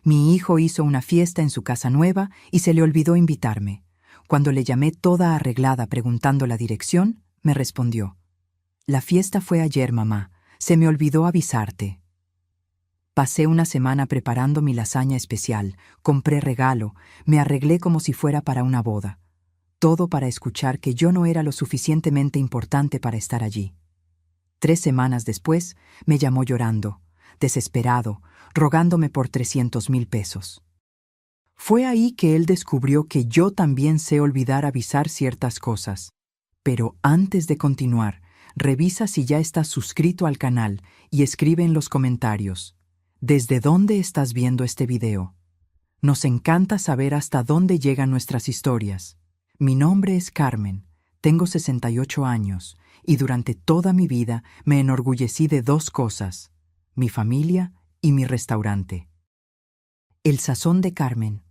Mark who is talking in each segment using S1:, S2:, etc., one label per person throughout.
S1: Mi hijo hizo una fiesta en su casa nueva y se le olvidó invitarme. Cuando le llamé toda arreglada preguntando la dirección, me respondió: «La fiesta fue ayer, mamá. Se me olvidó avisarte». Pasé una semana preparando mi lasaña especial, compré regalo, me arreglé como si fuera para una boda. Todo para escuchar que yo no era lo suficientemente importante para estar allí. 3 semanas después, me llamó llorando, desesperado, rogándome por 300,000 pesos. Fue ahí que él descubrió que yo también sé olvidar avisar ciertas cosas. Pero antes de continuar, revisa si ya estás suscrito al canal y escribe en los comentarios: ¿desde dónde estás viendo este video? Nos encanta saber hasta dónde llegan nuestras historias. Mi nombre es Carmen, tengo 68 años y durante toda mi vida me enorgullecí de 2 cosas: mi familia y mi restaurante. El Sazón de Carmen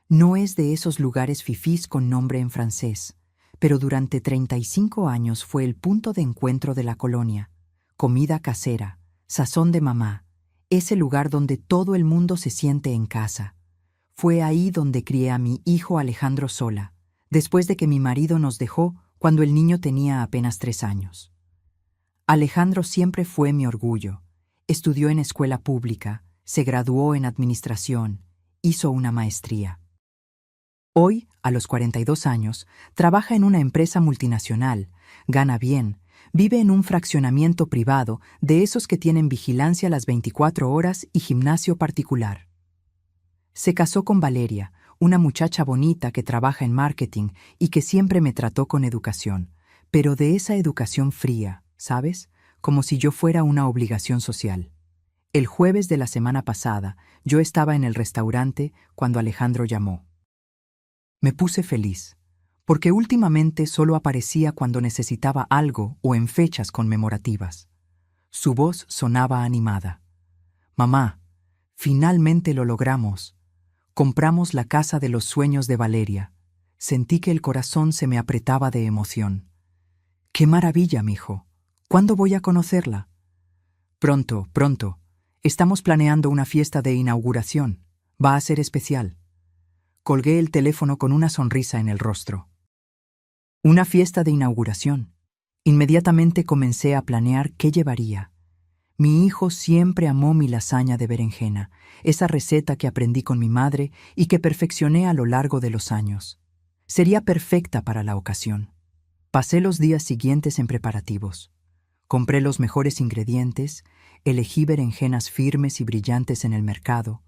S1: no es de esos lugares fifís con nombre en francés, pero durante 35 años fue el punto de encuentro de la colonia. Comida casera, sazón de mamá, ese lugar donde todo el mundo se siente en casa. Fue ahí donde crié a mi hijo Alejandro sola, después de que mi marido nos dejó cuando el niño tenía apenas 3 años. Alejandro siempre fue mi orgullo. Estudió en escuela pública, se graduó en administración, hizo una maestría. Hoy, a los 42 años, trabaja en una empresa multinacional, gana bien, vive en un fraccionamiento privado de esos que tienen vigilancia las 24 horas y gimnasio particular. Se casó con Valeria, una muchacha bonita que trabaja en marketing y que siempre me trató con educación, pero de esa educación fría, ¿sabes? Como si yo fuera una obligación social. El jueves de la semana pasada, yo estaba en el restaurante cuando Alejandro llamó. Me puse feliz, porque últimamente solo aparecía cuando necesitaba algo o en fechas conmemorativas. Su voz sonaba animada. «Mamá, finalmente lo logramos. Compramos la casa de los sueños de Valeria». Sentí que el corazón se me apretaba de emoción. «¡Qué maravilla, mijo! ¿Cuándo voy a conocerla?» «Pronto, pronto. Estamos planeando una fiesta de inauguración. Va a ser especial». Colgué el teléfono con una sonrisa en el rostro. Una fiesta de inauguración. Inmediatamente comencé a planear qué llevaría. Mi hijo siempre amó mi lasaña de berenjena, esa receta que aprendí con mi madre y que perfeccioné a lo largo de los años. Sería perfecta para la ocasión. Pasé los días siguientes en preparativos. Compré los mejores ingredientes, elegí berenjenas firmes y brillantes en el mercado,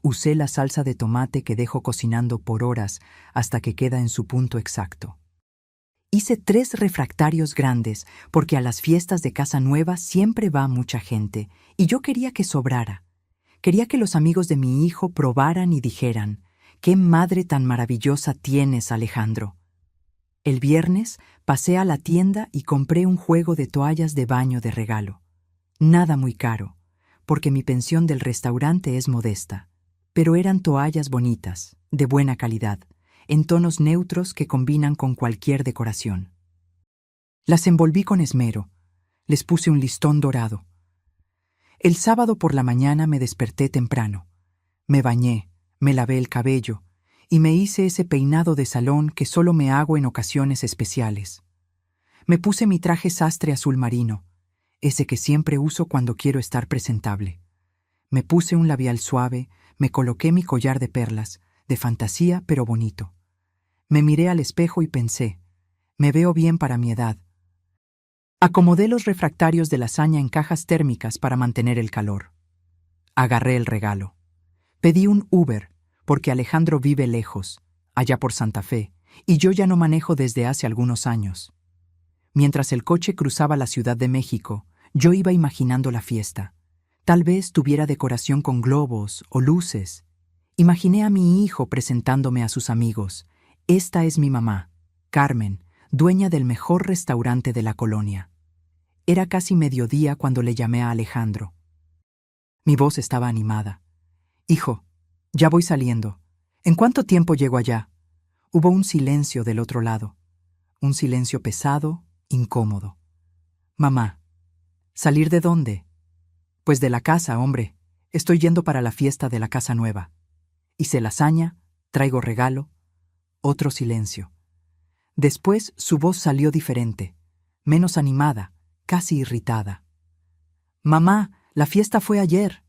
S1: usé la salsa de tomate que dejo cocinando por horas hasta que queda en su punto exacto. Hice 3 refractarios grandes porque a las fiestas de casa nueva siempre va mucha gente y yo quería que sobrara. Quería que los amigos de mi hijo probaran y dijeran: «¡Qué madre tan maravillosa tienes, Alejandro!». El viernes pasé a la tienda y compré un juego de toallas de baño de regalo. Nada muy caro, porque mi pensión del restaurante es modesta. Pero eran toallas bonitas, de buena calidad, en tonos neutros que combinan con cualquier decoración. Las envolví con esmero, les puse un listón dorado. El sábado por la mañana me desperté temprano. Me bañé, me lavé el cabello y me hice ese peinado de salón que solo me hago en ocasiones especiales. Me puse mi traje sastre azul marino, ese que siempre uso cuando quiero estar presentable. Me puse un labial suave, me coloqué mi collar de perlas, de fantasía pero bonito. Me miré al espejo y pensé: me veo bien para mi edad. Acomodé los refractarios de lasaña en cajas térmicas para mantener el calor. Agarré el regalo. Pedí un Uber, porque Alejandro vive lejos, allá por Santa Fe, y yo ya no manejo desde hace algunos años. Mientras el coche cruzaba la Ciudad de México, yo iba imaginando la fiesta. Tal vez tuviera decoración con globos o luces. Imaginé a mi hijo presentándome a sus amigos. Esta es mi mamá, Carmen, dueña del mejor restaurante de la colonia. Era casi mediodía cuando le llamé a Alejandro. Mi voz estaba animada. «Hijo, ya voy saliendo. ¿En cuánto tiempo llego allá?» Hubo un silencio del otro lado. Un silencio pesado, incómodo. «Mamá, ¿salir de dónde?» «Pues de la casa, hombre. Estoy yendo para la fiesta de la casa nueva». Hice lasaña, traigo regalo, otro silencio. Después su voz salió diferente, menos animada, casi irritada. «Mamá, la fiesta fue ayer».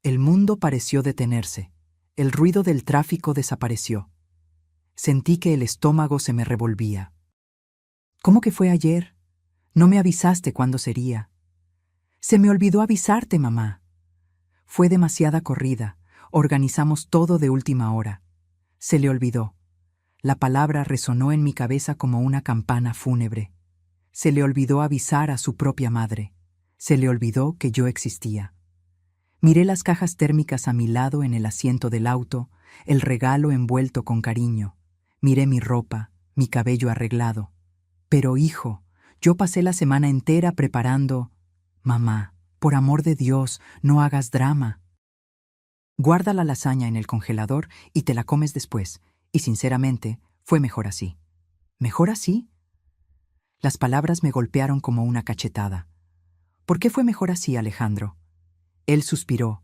S1: El mundo pareció detenerse. El ruido del tráfico desapareció. Sentí que el estómago se me revolvía. «¿Cómo que fue ayer? No me avisaste cuándo sería». «Se me olvidó avisarte, mamá». Fue demasiada corrida. Organizamos todo de última hora. Se le olvidó. La palabra resonó en mi cabeza como una campana fúnebre. Se le olvidó avisar a su propia madre. Se le olvidó que yo existía. Miré las cajas térmicas a mi lado en el asiento del auto, el regalo envuelto con cariño. Miré mi ropa, mi cabello arreglado. Pero, hijo, yo pasé la semana entera preparando... Mamá, por amor de Dios, no hagas drama. Guarda la lasaña en el congelador y te la comes después. Y sinceramente, fue mejor así. ¿Mejor así? Las palabras me golpearon como una cachetada. ¿Por qué fue mejor así, Alejandro? Él suspiró,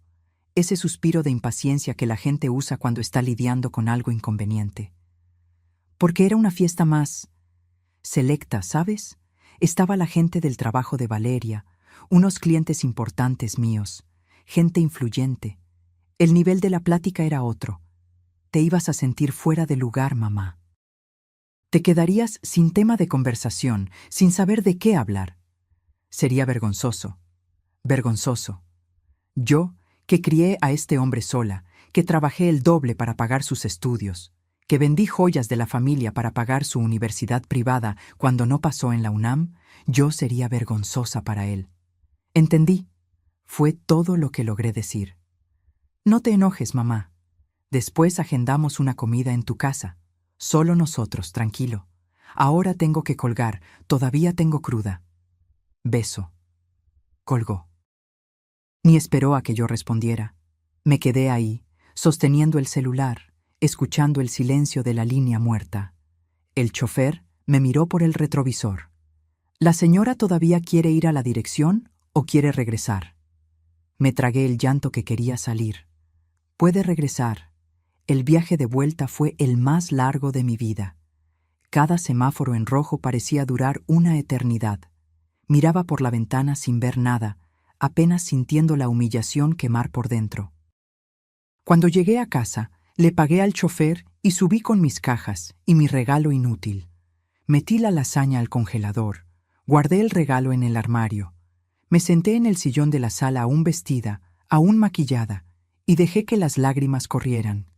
S1: ese suspiro de impaciencia que la gente usa cuando está lidiando con algo inconveniente. Porque era una fiesta más selecta, ¿sabes? Estaba la gente del trabajo de Valeria, unos clientes importantes míos, gente influyente. El nivel de la plática era otro. Te ibas a sentir fuera de lugar, mamá. Te quedarías sin tema de conversación, sin saber de qué hablar. Sería vergonzoso. Vergonzoso. Yo, que crié a este hombre sola, que trabajé el doble para pagar sus estudios, que vendí joyas de la familia para pagar su universidad privada cuando no pasó en la UNAM, yo sería vergonzosa para él. Entendí. Fue todo lo que logré decir. No te enojes, mamá. Después agendamos una comida en tu casa. Solo nosotros, tranquilo. Ahora tengo que colgar, todavía tengo cruda. Beso. Colgó. Ni esperó a que yo respondiera. Me quedé ahí, sosteniendo el celular, escuchando el silencio de la línea muerta. El chofer me miró por el retrovisor. ¿La señora todavía quiere ir a la dirección o quiere regresar? Me tragué el llanto que quería salir. Puede regresar. El viaje de vuelta fue el más largo de mi vida. Cada semáforo en rojo parecía durar una eternidad. Miraba por la ventana sin ver nada, apenas sintiendo la humillación quemar por dentro. Cuando llegué a casa, le pagué al chofer y subí con mis cajas y mi regalo inútil. Metí la lasaña al congelador, guardé el regalo en el armario. Me senté en el sillón de la sala aún vestida, aún maquillada, y dejé que las lágrimas corrieran.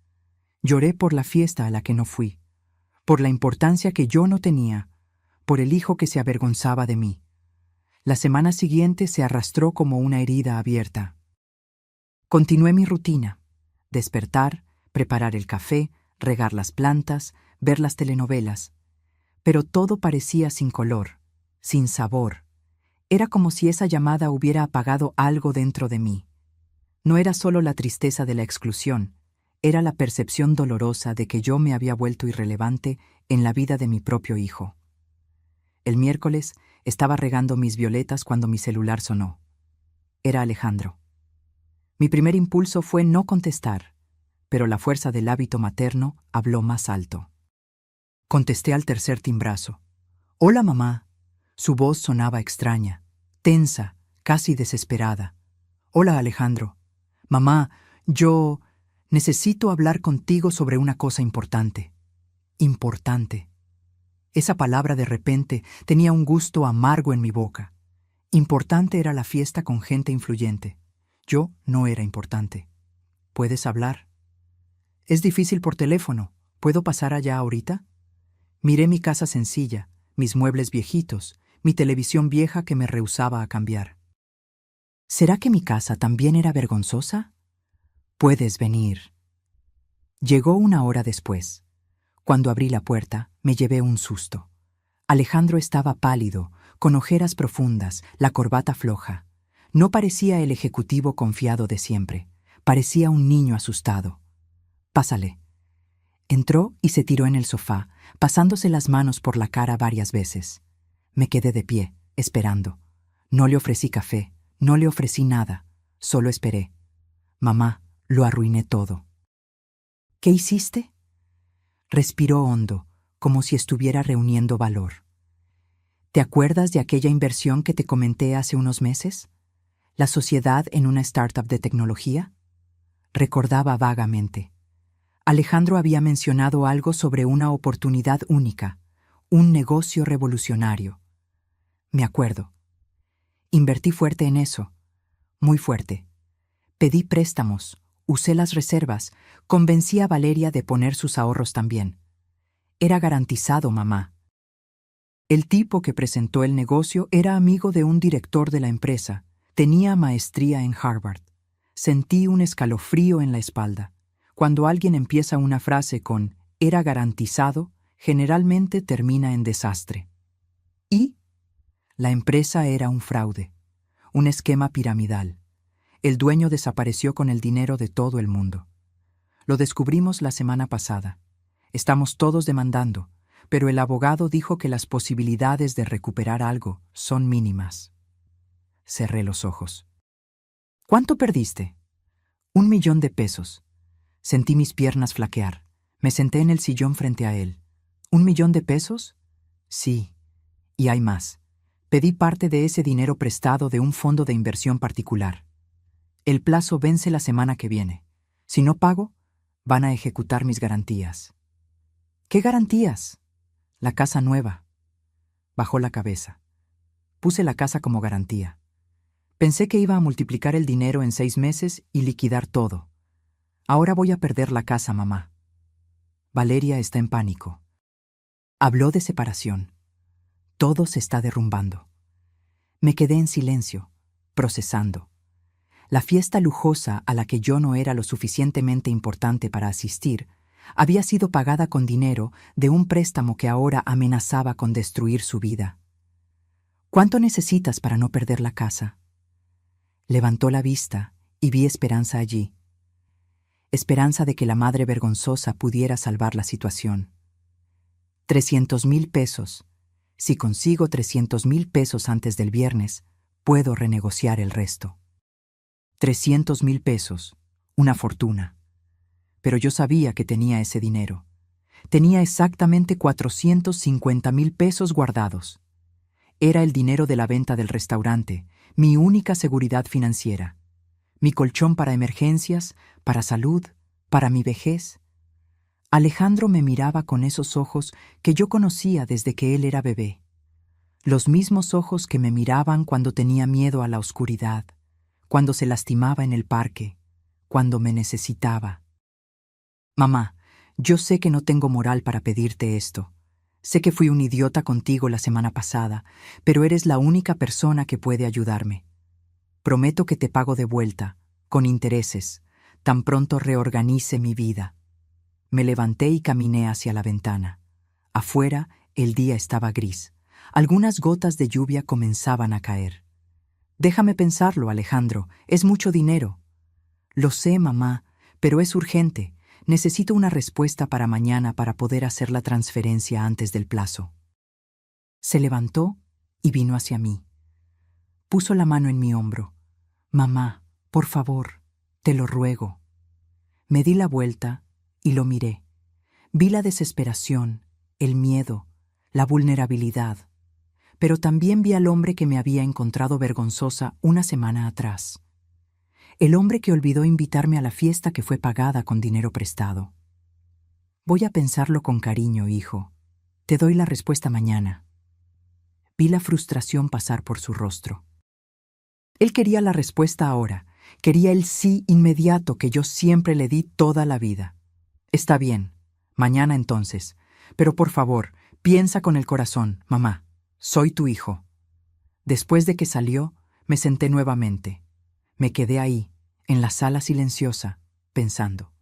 S1: Lloré por la fiesta a la que no fui, por la importancia que yo no tenía, por el hijo que se avergonzaba de mí. La semana siguiente se arrastró como una herida abierta. Continué mi rutina: despertar, preparar el café, regar las plantas, ver las telenovelas. Pero todo parecía sin color, sin sabor. Era como si esa llamada hubiera apagado algo dentro de mí. No era solo la tristeza de la exclusión, era la percepción dolorosa de que yo me había vuelto irrelevante en la vida de mi propio hijo. El miércoles estaba regando mis violetas cuando mi celular sonó. Era Alejandro. Mi primer impulso fue no contestar, pero la fuerza del hábito materno habló más alto. Contesté al tercer timbrazo. «Hola, mamá». Su voz sonaba extraña, tensa, casi desesperada. «Hola, Alejandro. Mamá, yo necesito hablar contigo sobre una cosa importante». Importante. Esa palabra de repente tenía un gusto amargo en mi boca. Importante era la fiesta con gente influyente. Yo no era importante. ¿Puedes hablar? Es difícil por teléfono. ¿Puedo pasar allá ahorita? Miré mi casa sencilla, mis muebles viejitos, mi televisión vieja que me rehusaba a cambiar. ¿Será que mi casa también era vergonzosa? Puedes venir. Llegó una hora después. Cuando abrí la puerta, me llevé un susto. Alejandro estaba pálido, con ojeras profundas, la corbata floja. No parecía el ejecutivo confiado de siempre. Parecía un niño asustado. «Pásale». Entró y se tiró en el sofá, pasándose las manos por la cara varias veces. Me quedé de pie, esperando. No le ofrecí café, no le ofrecí nada, solo esperé. Mamá, lo arruiné todo. ¿Qué hiciste? Respiró hondo, como si estuviera reuniendo valor. ¿Te acuerdas de aquella inversión que te comenté hace unos meses? ¿La sociedad en una startup de tecnología? Recordaba vagamente. Alejandro había mencionado algo sobre una oportunidad única, un negocio revolucionario. Me acuerdo. Invertí fuerte en eso, muy fuerte. Pedí préstamos, usé las reservas, convencí a Valeria de poner sus ahorros también. Era garantizado, mamá. El tipo que presentó el negocio era amigo de un director de la empresa. Tenía maestría en Harvard. Sentí un escalofrío en la espalda. Cuando alguien empieza una frase con «era garantizado», generalmente termina en desastre. Y la empresa era un fraude, un esquema piramidal. El dueño desapareció con el dinero de todo el mundo. Lo descubrimos la semana pasada. Estamos todos demandando, pero el abogado dijo que las posibilidades de recuperar algo son mínimas. Cerré los ojos. ¿Cuánto perdiste? 1 millón de pesos. Sentí mis piernas flaquear. Me senté en el sillón frente a él. ¿1 millón de pesos? Sí. Y hay más. Pedí parte de ese dinero prestado de un fondo de inversión particular. El plazo vence la semana que viene. Si no pago, van a ejecutar mis garantías. ¿Qué garantías? La casa nueva. Bajó la cabeza. Puse la casa como garantía. Pensé que iba a multiplicar el dinero en 6 meses y liquidar todo. Ahora voy a perder la casa, mamá. Valeria está en pánico. Habló de separación. Todo se está derrumbando. Me quedé en silencio, procesando. La fiesta lujosa a la que yo no era lo suficientemente importante para asistir había sido pagada con dinero de un préstamo que ahora amenazaba con destruir su vida. ¿Cuánto necesitas para no perder la casa? Levantó la vista y vi esperanza allí. Esperanza de que la madre vergonzosa pudiera salvar la situación. 300,000 pesos. Si consigo 300,000 pesos antes del viernes, puedo renegociar el resto. 300,000 pesos, una fortuna. Pero yo sabía que tenía ese dinero. Tenía exactamente 450,000 pesos guardados. Era el dinero de la venta del restaurante, mi única seguridad financiera. Mi colchón para emergencias, para salud, para mi vejez. Alejandro me miraba con esos ojos que yo conocía desde que él era bebé. Los mismos ojos que me miraban cuando tenía miedo a la oscuridad, cuando se lastimaba en el parque, cuando me necesitaba. Mamá, yo sé que no tengo moral para pedirte esto. Sé que fui un idiota contigo la semana pasada, pero eres la única persona que puede ayudarme. Prometo que te pago de vuelta, con intereses, tan pronto reorganice mi vida. Me levanté y caminé hacia la ventana. Afuera, el día estaba gris. Algunas gotas de lluvia comenzaban a caer. Déjame pensarlo, Alejandro, es mucho dinero. Lo sé, mamá, pero es urgente. Necesito una respuesta para mañana para poder hacer la transferencia antes del plazo. Se levantó y vino hacia mí. Puso la mano en mi hombro. Mamá, por favor, te lo ruego. Me di la vuelta y lo miré. Vi la desesperación, el miedo, la vulnerabilidad. Pero también vi al hombre que me había encontrado vergonzosa una semana atrás. El hombre que olvidó invitarme a la fiesta que fue pagada con dinero prestado. Voy a pensarlo con cariño, hijo. Te doy la respuesta mañana. Vi la frustración pasar por su rostro. Él quería la respuesta ahora. Quería el sí inmediato que yo siempre le di toda la vida. Está bien, mañana entonces. Pero por favor, piensa con el corazón, mamá. Soy tu hijo. Después de que salió, me senté nuevamente. Me quedé ahí, en la sala silenciosa, pensando.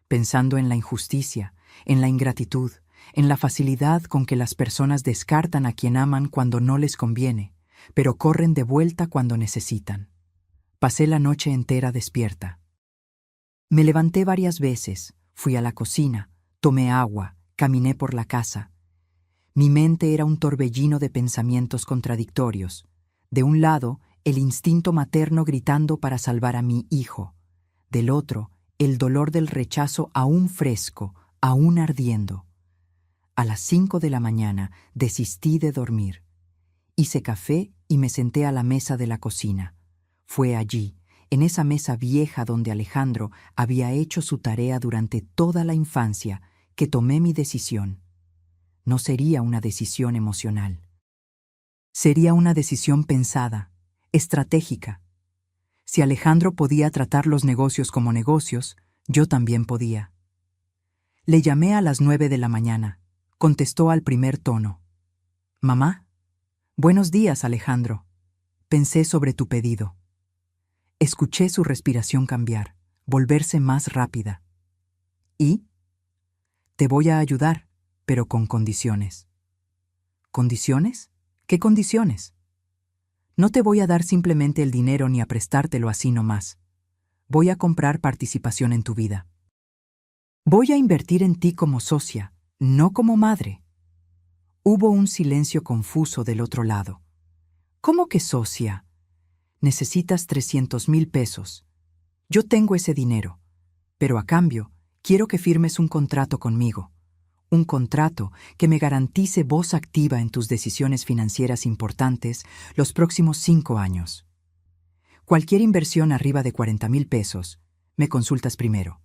S1: Pensando en la injusticia, en la ingratitud, en la facilidad con que las personas descartan a quien aman cuando no les conviene, pero corren de vuelta cuando necesitan. Pasé la noche entera despierta. Me levanté varias veces, fui a la cocina, tomé agua, caminé por la casa. Mi mente era un torbellino de pensamientos contradictorios. De un lado, el instinto materno gritando para salvar a mi hijo. Del otro, el dolor del rechazo aún fresco, aún ardiendo. A las 5 de la mañana desistí de dormir. Hice café y me senté a la mesa de la cocina. Fue allí, en esa mesa vieja donde Alejandro había hecho su tarea durante toda la infancia, que tomé mi decisión. No sería una decisión emocional. Sería una decisión pensada, estratégica. Si Alejandro podía tratar los negocios como negocios, yo también podía. Le llamé a las 9 de la mañana. Contestó al primer tono. «Mamá, buenos días, Alejandro. Pensé sobre tu pedido». Escuché su respiración cambiar, volverse más rápida. «¿Y?» «Te voy a ayudar, pero con condiciones». «¿Condiciones? ¿Qué condiciones?» «No te voy a dar simplemente el dinero ni a prestártelo así nomás. Voy a comprar participación en tu vida. Voy a invertir en ti como socia, no como madre». Hubo un silencio confuso del otro lado. «¿Cómo que socia? Necesitas 300,000 pesos. Yo tengo ese dinero, pero a cambio quiero que firmes un contrato conmigo. Un contrato que me garantice voz activa en tus decisiones financieras importantes los próximos 5 años. Cualquier inversión arriba de 40,000 pesos, me consultas primero.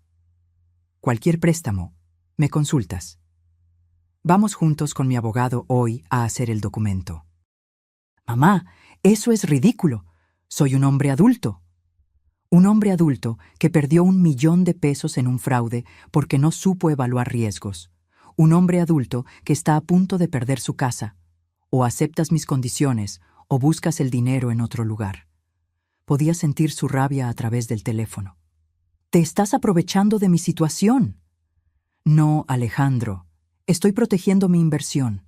S1: Cualquier préstamo, me consultas. Vamos juntos con mi abogado hoy a hacer el documento». «Mamá, eso es ridículo. Soy un hombre adulto». Un hombre adulto que perdió 1,000,000 de pesos en un fraude porque no supo evaluar riesgos. Un hombre adulto que está a punto de perder su casa. O aceptas mis condiciones o buscas el dinero en otro lugar. Podía sentir su rabia a través del teléfono. «Te estás aprovechando de mi situación». «No, Alejandro. Estoy protegiendo mi inversión.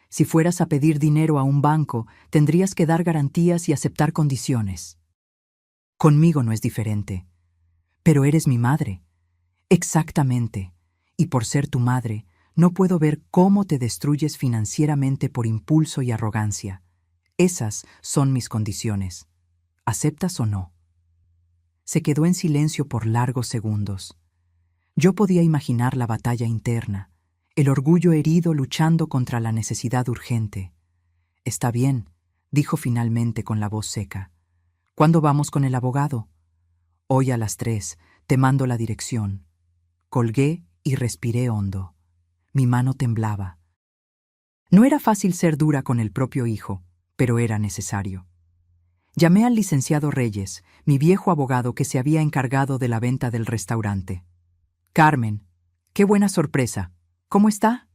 S1: Si fueras a pedir dinero a un banco, tendrías que dar garantías y aceptar condiciones. Conmigo no es diferente. Pero eres mi madre». «Exactamente. Y por ser tu madre, no puedo ver cómo te destruyes financieramente por impulso y arrogancia. Esas son mis condiciones. ¿Aceptas o no?» Se quedó en silencio por largos segundos. Yo podía imaginar la batalla interna, el orgullo herido luchando contra la necesidad urgente. «Está bien», dijo finalmente con la voz seca. «¿Cuándo vamos con el abogado?» «Hoy a las 3, te mando la dirección». Colgué y respiré hondo. Mi mano temblaba. No era fácil ser dura con el propio hijo, pero era necesario. Llamé al licenciado Reyes, mi viejo abogado que se había encargado de la venta del restaurante. «Carmen, qué buena sorpresa. ¿Cómo está?»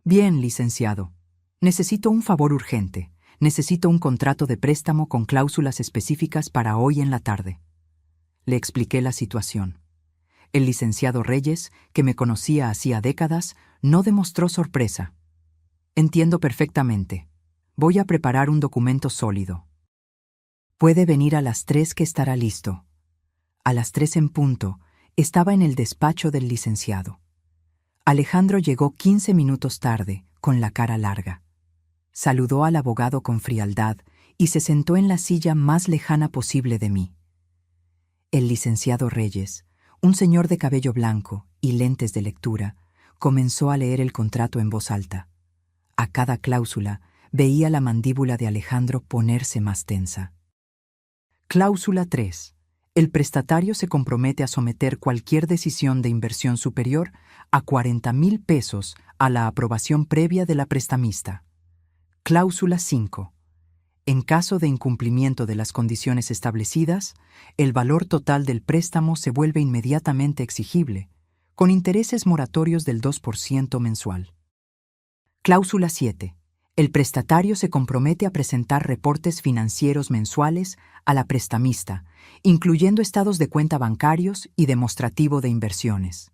S1: «Bien, licenciado. Necesito un favor urgente. Necesito un contrato de préstamo con cláusulas específicas para hoy en la tarde». Le expliqué la situación. El licenciado Reyes, que me conocía hacía décadas, no demostró sorpresa. «Entiendo perfectamente. Voy a preparar un documento sólido. Puede venir a las 3 que estará listo». A las 3 en punto, estaba en el despacho del licenciado. Alejandro llegó 15 minutos tarde, con la cara larga. Saludó al abogado con frialdad y se sentó en la silla más lejana posible de mí. El licenciado Reyes, un señor de cabello blanco y lentes de lectura, comenzó a leer el contrato en voz alta. A cada cláusula veía la mandíbula de Alejandro ponerse más tensa. Cláusula 3. El prestatario se compromete a someter cualquier decisión de inversión superior a 40,000 pesos a la aprobación previa de la prestamista. Cláusula 5. En caso de incumplimiento de las condiciones establecidas, el valor total del préstamo se vuelve inmediatamente exigible, con intereses moratorios del 2% mensual. Cláusula 7. El prestatario se compromete a presentar reportes financieros mensuales a la prestamista, incluyendo estados de cuenta bancarios y demostrativo de inversiones.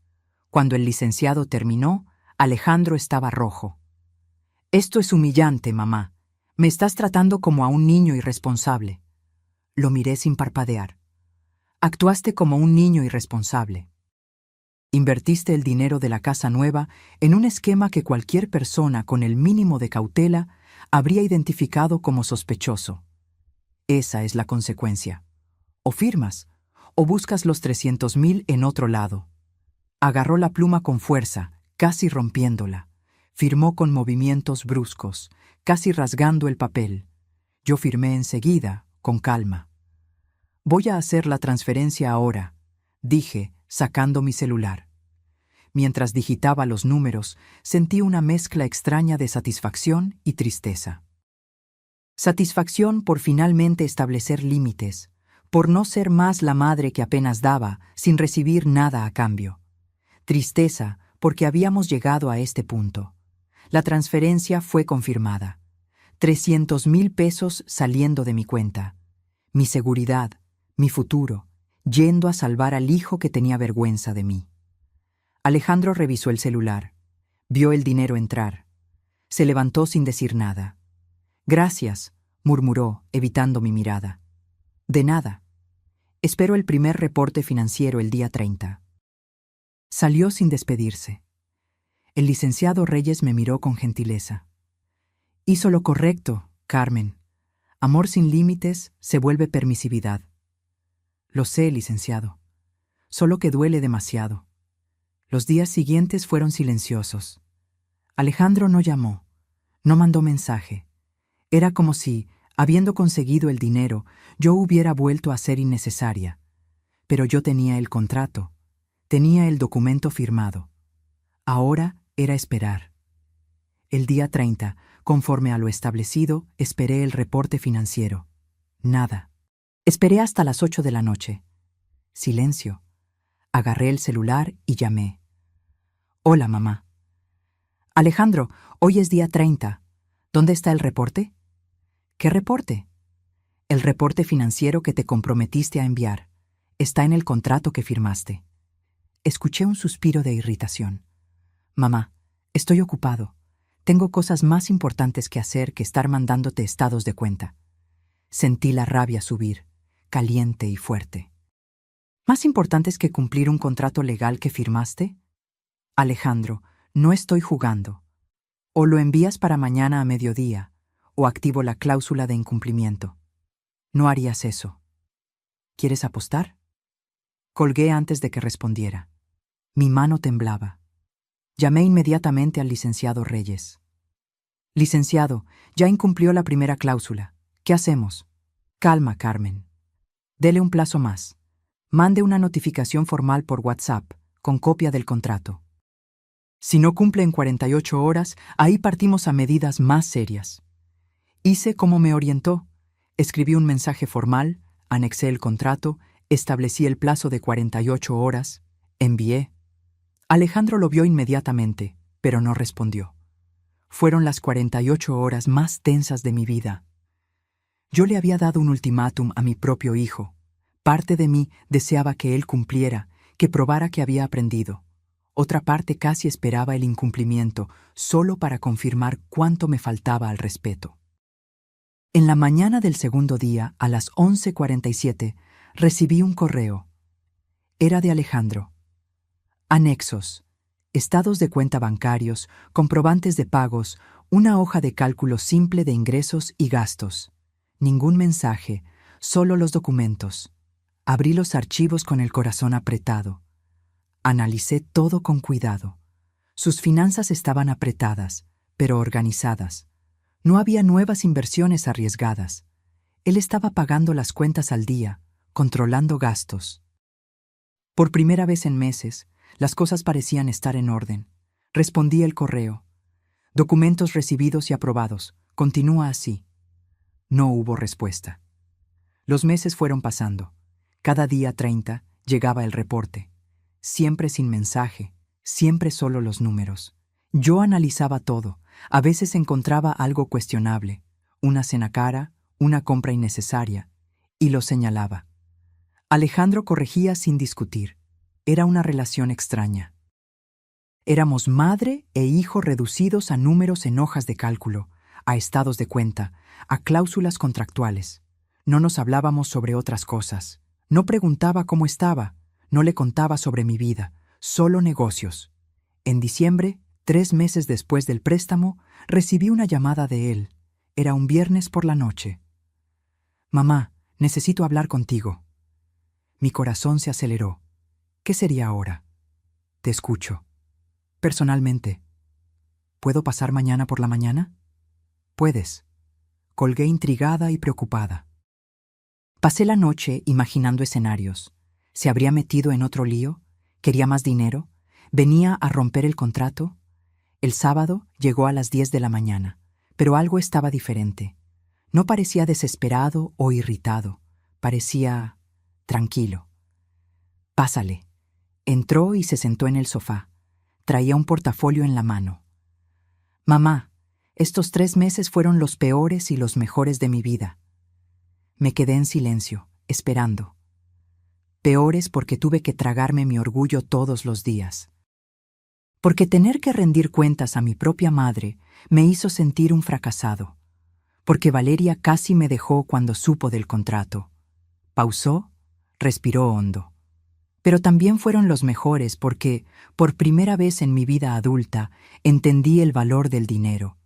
S1: Cuando el licenciado terminó, Alejandro estaba rojo. «Esto es humillante, mamá. Me estás tratando como a un niño irresponsable». Lo miré sin parpadear. «Actuaste como un niño irresponsable. Invertiste el dinero de la casa nueva en un esquema que cualquier persona con el mínimo de cautela habría identificado como sospechoso. Esa es la consecuencia. O firmas, o buscas los 300.000 en otro lado. Agarró la pluma con fuerza, casi rompiéndola. Firmó con movimientos bruscos, casi rasgando el papel. Yo firmé enseguida, con calma. Voy a hacer la transferencia ahora, dije, sacando mi celular. Mientras digitaba los números, sentí una mezcla extraña de satisfacción y tristeza. Satisfacción por finalmente establecer límites, por no ser más la madre que apenas daba, sin recibir nada a cambio. Tristeza porque habíamos llegado a este punto. La transferencia fue confirmada. 300.000 pesos saliendo de mi cuenta. Mi seguridad, mi futuro, yendo a salvar al hijo que tenía vergüenza de mí. Alejandro revisó el celular. Vio el dinero entrar. Se levantó sin decir nada. «Gracias», murmuró, evitando mi mirada. «De nada. Espero el primer reporte financiero el día 30». Salió sin despedirse. El licenciado Reyes me miró con gentileza. «Hizo lo correcto, Carmen. Amor sin límites se vuelve permisividad». «Lo sé, licenciado. Solo que duele demasiado». Los días siguientes fueron silenciosos. Alejandro no llamó, no mandó mensaje. Era como si, habiendo conseguido el dinero, yo hubiera vuelto a ser innecesaria. Pero yo tenía el contrato, tenía el documento firmado. Ahora era esperar. El día 30, conforme a lo establecido, esperé el reporte financiero. Nada. Esperé hasta las 8 de la noche. Silencio. Agarré el celular y llamé. «Hola, mamá». «Alejandro, hoy es día 30. ¿Dónde está el reporte?» «¿Qué reporte?» «El reporte financiero que te comprometiste a enviar. Está en el contrato que firmaste». Escuché un suspiro de irritación. «Mamá, estoy ocupado. Tengo cosas más importantes que hacer que estar mandándote estados de cuenta». Sentí la rabia subir, caliente y fuerte. ¿Más importantes que cumplir un contrato legal que firmaste? Alejandro, no estoy jugando. O lo envías para mañana a mediodía, o activo la cláusula de incumplimiento. No harías eso. ¿Quieres apostar? Colgué antes de que respondiera. Mi mano temblaba. Llamé inmediatamente al licenciado Reyes. «Licenciado, ya incumplió la primera cláusula. ¿Qué hacemos?» «Calma, Carmen. Dele un plazo más. Mande una notificación formal por WhatsApp, con copia del contrato. Si no cumple en 48 horas, ahí partimos a medidas más serias». Hice como me orientó. Escribí un mensaje formal, anexé el contrato, establecí el plazo de 48 horas, envié. Alejandro lo vio inmediatamente, pero no respondió. Fueron las 48 horas más tensas de mi vida. Yo le había dado un ultimátum a mi propio hijo. Parte de mí deseaba que él cumpliera, que probara que había aprendido. Otra parte casi esperaba el incumplimiento, solo para confirmar cuánto me faltaba al respeto. En la mañana del segundo día, a las 11:47, recibí un correo. Era de Alejandro. Anexos: estados de cuenta bancarios, comprobantes de pagos, una hoja de cálculo simple de ingresos y gastos. Ningún mensaje, solo los documentos. Abrí los archivos con el corazón apretado. Analicé todo con cuidado. Sus finanzas estaban apretadas, pero organizadas. No había nuevas inversiones arriesgadas. Él estaba pagando las cuentas al día, controlando gastos. Por primera vez en meses, las cosas parecían estar en orden. Respondí el correo. Documentos recibidos y aprobados. Continúa así. No hubo respuesta. Los meses fueron pasando. Cada día 30 llegaba el reporte. Siempre sin mensaje, siempre solo los números. Yo analizaba todo. A veces encontraba algo cuestionable, una cena cara, una compra innecesaria, y lo señalaba. Alejandro corregía sin discutir. Era una relación extraña. Éramos madre e hijo reducidos a números en hojas de cálculo, a estados de cuenta, a cláusulas contractuales. No nos hablábamos sobre otras cosas. No preguntaba cómo estaba, no le contaba sobre mi vida, solo negocios. En diciembre, 3 meses después del préstamo, recibí una llamada de él. Era un viernes por la noche. «Mamá, necesito hablar contigo». Mi corazón se aceleró. ¿Qué sería ahora? Te escucho. Personalmente. ¿Puedo pasar mañana por la mañana? Puedes. Colgué intrigada y preocupada. Pasé la noche imaginando escenarios. ¿Se habría metido en otro lío? ¿Quería más dinero? ¿Venía a romper el contrato? El sábado llegó a las 10 de la mañana, pero algo estaba diferente. No parecía desesperado o irritado. Parecía tranquilo. Pásale. Entró y se sentó en el sofá. Traía un portafolio en la mano. Mamá, estos 3 meses fueron los peores y los mejores de mi vida. Me quedé en silencio, esperando. Peores porque tuve que tragarme mi orgullo todos los días. Porque tener que rendir cuentas a mi propia madre me hizo sentir un fracasado. Porque Valeria casi me dejó cuando supo del contrato. Pausó, respiró hondo. Pero también fueron los mejores porque, por primera vez en mi vida adulta, entendí el valor del dinero.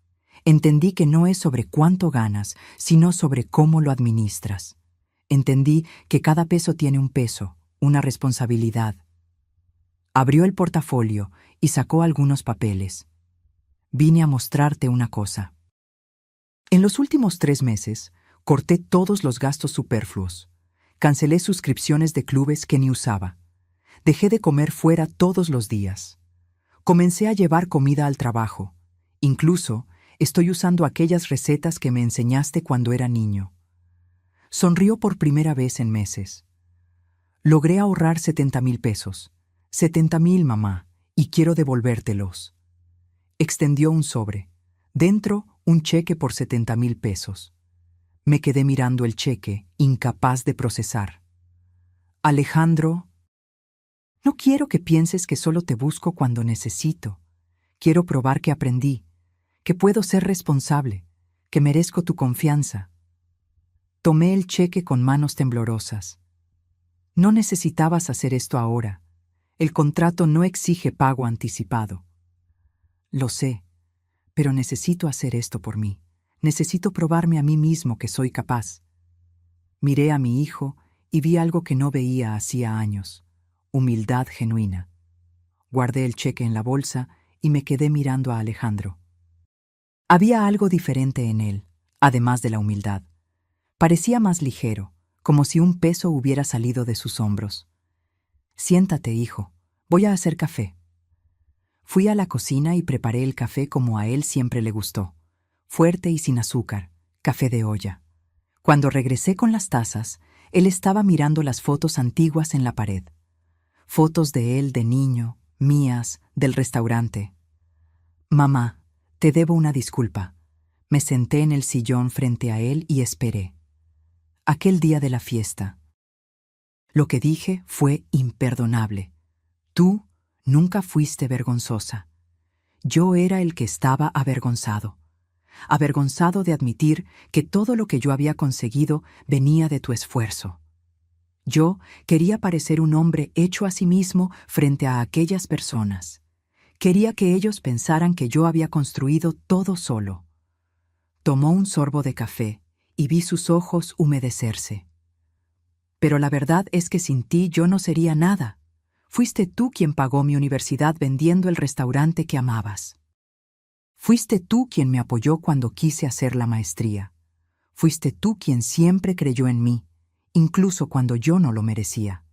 S1: Entendí que no es sobre cuánto ganas, sino sobre cómo lo administras. Entendí que cada peso tiene un peso, una responsabilidad. Abrió el portafolio y sacó algunos papeles. Vine a mostrarte una cosa. En los últimos 3 meses, corté todos los gastos superfluos. Cancelé suscripciones de clubes que ni usaba. Dejé de comer fuera todos los días. Comencé a llevar comida al trabajo. Incluso, estoy usando aquellas recetas que me enseñaste cuando era niño. Sonrió por primera vez en meses. Logré ahorrar 70,000 pesos. 70,000, mamá, y quiero devolvértelos. Extendió un sobre. Dentro, un cheque por 70,000 pesos. Me quedé mirando el cheque, incapaz de procesar. Alejandro, no quiero que pienses que solo te busco cuando necesito. Quiero probar que aprendí, que puedo ser responsable, que merezco tu confianza. Tomé el cheque con manos temblorosas. No necesitabas hacer esto ahora. El contrato no exige pago anticipado. Lo sé, pero necesito hacer esto por mí. Necesito probarme a mí mismo que soy capaz. Miré a mi hijo y vi algo que no veía hacía años. Humildad genuina. Guardé el cheque en la bolsa y me quedé mirando a Alejandro. Había algo diferente en él, además de la humildad. Parecía más ligero, como si un peso hubiera salido de sus hombros. Siéntate, hijo. Voy a hacer café. Fui a la cocina y preparé el café como a él siempre le gustó. Fuerte y sin azúcar, café de olla. Cuando regresé con las tazas, él estaba mirando las fotos antiguas en la pared. Fotos de él de niño, mías, del restaurante. Mamá, te debo una disculpa. Me senté en el sillón frente a él y esperé. Aquel día de la fiesta. Lo que dije fue imperdonable. Tú nunca fuiste vergonzosa. Yo era el que estaba avergonzado. Avergonzado de admitir que todo lo que yo había conseguido venía de tu esfuerzo. Yo quería parecer un hombre hecho a sí mismo frente a aquellas personas. Quería que ellos pensaran que yo había construido todo solo. Tomó un sorbo de café y vi sus ojos humedecerse. Pero la verdad es que sin ti yo no sería nada. Fuiste tú quien pagó mi universidad vendiendo el restaurante que amabas. Fuiste tú quien me apoyó cuando quise hacer la maestría. Fuiste tú quien siempre creyó en mí, incluso cuando yo no lo merecía.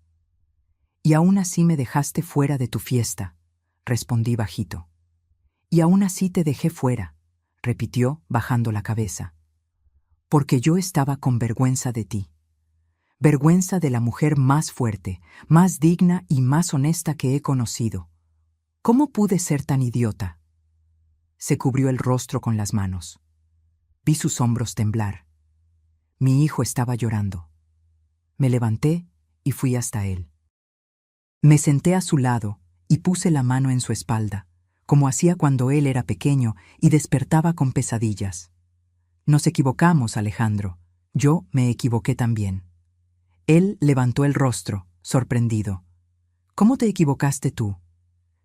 S1: Y aún así me dejaste fuera de tu fiesta, respondí bajito. Y aún así te dejé fuera, repitió bajando la cabeza. Porque yo estaba con vergüenza de ti. Vergüenza de la mujer más fuerte, más digna y más honesta que he conocido. ¿Cómo pude ser tan idiota? Se cubrió el rostro con las manos. Vi sus hombros temblar. Mi hijo estaba llorando. Me levanté y fui hasta él. Me senté a su lado y puse la mano en su espalda, como hacía cuando él era pequeño y despertaba con pesadillas. Nos equivocamos, Alejandro. Yo me equivoqué también. Él levantó el rostro, sorprendido. ¿Cómo te equivocaste tú?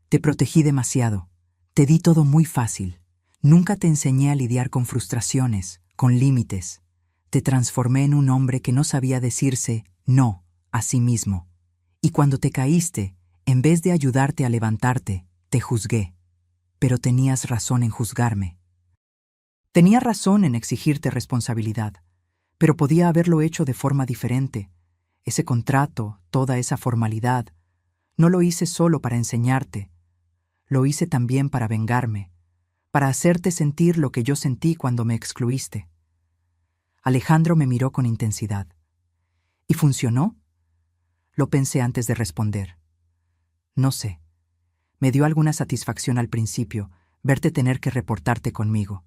S1: Te protegí demasiado. Te di todo muy fácil. Nunca te enseñé a lidiar con frustraciones, con límites. Te transformé en un hombre que no sabía decirse no Así mismo. Y cuando te caíste, en vez de ayudarte a levantarte, te juzgué. Pero tenías razón en juzgarme. Tenía razón en exigirte responsabilidad, pero podía haberlo hecho de forma diferente. Ese contrato, toda esa formalidad, no lo hice solo para enseñarte. Lo hice también para vengarme, para hacerte sentir lo que yo sentí cuando me excluiste. Alejandro me miró con intensidad. ¿Y funcionó? Lo pensé antes de responder. No sé. Me dio alguna satisfacción al principio verte tener que reportarte conmigo.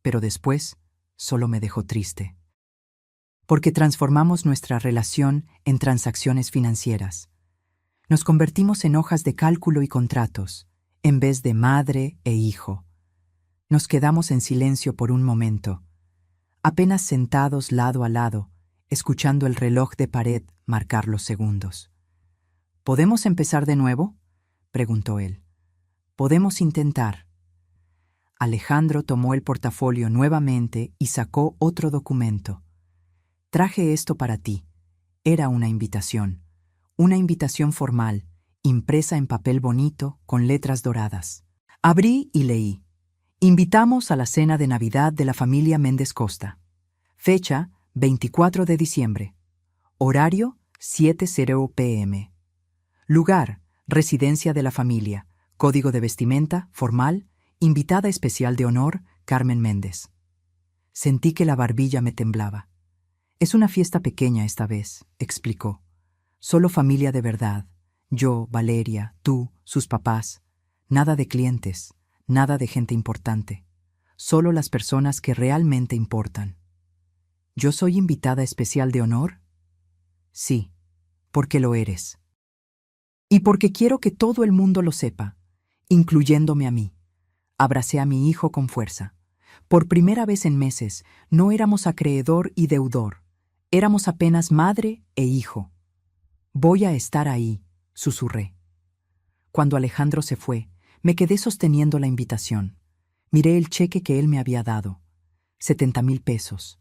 S1: Pero después solo me dejó triste. Porque transformamos nuestra relación en transacciones financieras. Nos convertimos en hojas de cálculo y contratos, en vez de madre e hijo. Nos quedamos en silencio por un momento, apenas sentados lado a lado, escuchando el reloj de pared marcar los segundos. ¿Podemos empezar de nuevo?, preguntó él. Podemos intentar. Alejandro tomó el portafolio nuevamente y sacó otro documento. Traje esto para ti. Era una invitación formal, impresa en papel bonito con letras doradas. Abrí y leí. Invitamos a la cena de Navidad de la familia Méndez Costa. Fecha 24 de diciembre. Horario 7:00 p.m. Lugar, residencia de la familia. Código de vestimenta, formal. Invitada especial de honor, Carmen Méndez. Sentí que la barbilla me temblaba. Es una fiesta pequeña esta vez, explicó. Solo familia de verdad. Yo, Valeria, tú, sus papás. Nada de clientes, nada de gente importante. Solo las personas que realmente importan. ¿Yo soy invitada especial de honor? Sí, porque lo eres. Y porque quiero que todo el mundo lo sepa, incluyéndome a mí. Abracé a mi hijo con fuerza. Por primera vez en meses, no éramos acreedor y deudor. Éramos apenas madre e hijo. Voy a estar ahí, susurré. Cuando Alejandro se fue, me quedé sosteniendo la invitación. Miré el cheque que él me había dado. 70,000 pesos.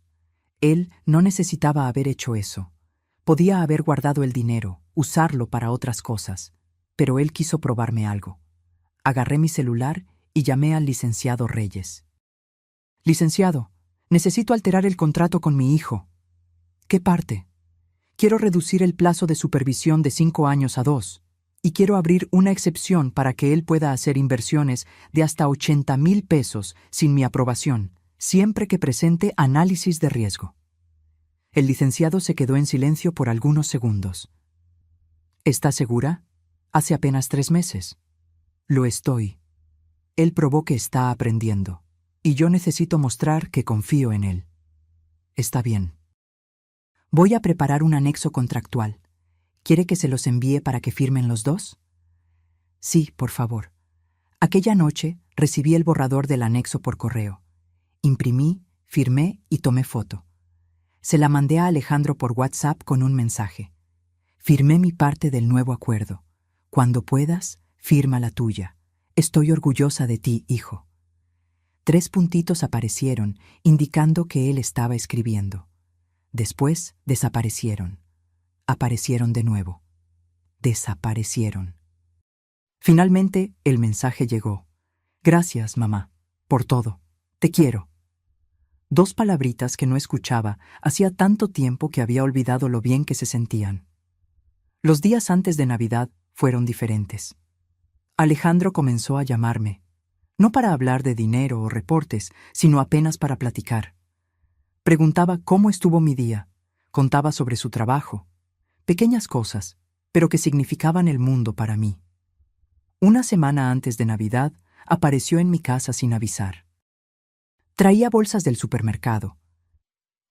S1: Él no necesitaba haber hecho eso. Podía haber guardado el dinero, usarlo para otras cosas. Pero él quiso probarme algo. Agarré mi celular y llamé al licenciado Reyes. Licenciado, necesito alterar el contrato con mi hijo. ¿Qué parte? Quiero reducir el plazo de supervisión de 5 años a 2, y quiero abrir una excepción para que él pueda hacer inversiones de hasta 80,000 pesos sin mi aprobación, siempre que presente análisis de riesgo. El licenciado se quedó en silencio por algunos segundos. ¿Está segura? Hace apenas 3 meses. Lo estoy. Él probó que está aprendiendo, y yo necesito mostrar que confío en él. Está bien. Voy a preparar un anexo contractual. ¿Quiere que se los envíe para que firmen los dos? Sí, por favor. Aquella noche recibí el borrador del anexo por correo. Imprimí, firmé y tomé foto. Se la mandé a Alejandro por WhatsApp con un mensaje. Firmé mi parte del nuevo acuerdo. Cuando puedas, firma la tuya. Estoy orgullosa de ti, hijo. 3 puntitos aparecieron, indicando que él estaba escribiendo. Después desaparecieron. Aparecieron de nuevo. Desaparecieron. Finalmente, el mensaje llegó. Gracias, mamá, por todo. Te quiero. 2 palabritas que no escuchaba hacía tanto tiempo que había olvidado lo bien que se sentían. Los días antes de Navidad fueron diferentes. Alejandro comenzó a llamarme, no para hablar de dinero o reportes, sino apenas para platicar. Preguntaba cómo estuvo mi día, contaba sobre su trabajo, pequeñas cosas, pero que significaban el mundo para mí. Una semana antes de Navidad, apareció en mi casa sin avisar. Traía bolsas del supermercado.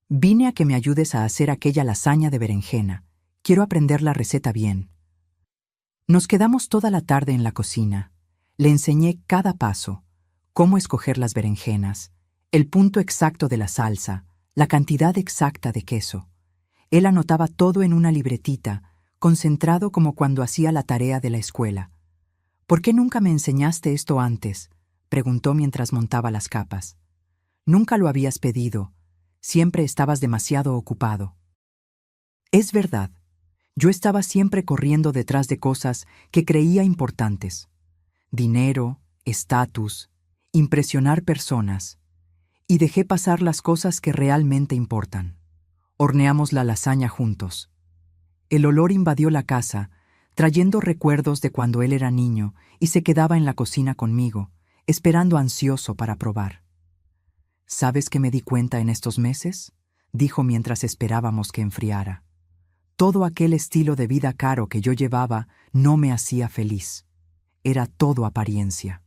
S1: Vine a que me ayudes a hacer aquella lasaña de berenjena. Quiero aprender la receta bien. Nos quedamos toda la tarde en la cocina. Le enseñé cada paso, cómo escoger las berenjenas, el punto exacto de la salsa, la cantidad exacta de queso. Él anotaba todo en una libretita, concentrado como cuando hacía la tarea de la escuela. ¿Por qué nunca me enseñaste esto antes?, preguntó mientras montaba las capas. Nunca lo habías pedido. Siempre estabas demasiado ocupado. Es verdad. Yo estaba siempre corriendo detrás de cosas que creía importantes. Dinero, estatus, impresionar personas. Y dejé pasar las cosas que realmente importan. Horneamos la lasaña juntos. El olor invadió la casa, trayendo recuerdos de cuando él era niño y se quedaba en la cocina conmigo, esperando ansioso para probar. ¿Sabes qué me di cuenta en estos meses?, dijo mientras esperábamos que enfriara. Todo aquel estilo de vida caro que yo llevaba no me hacía feliz. Era todo apariencia.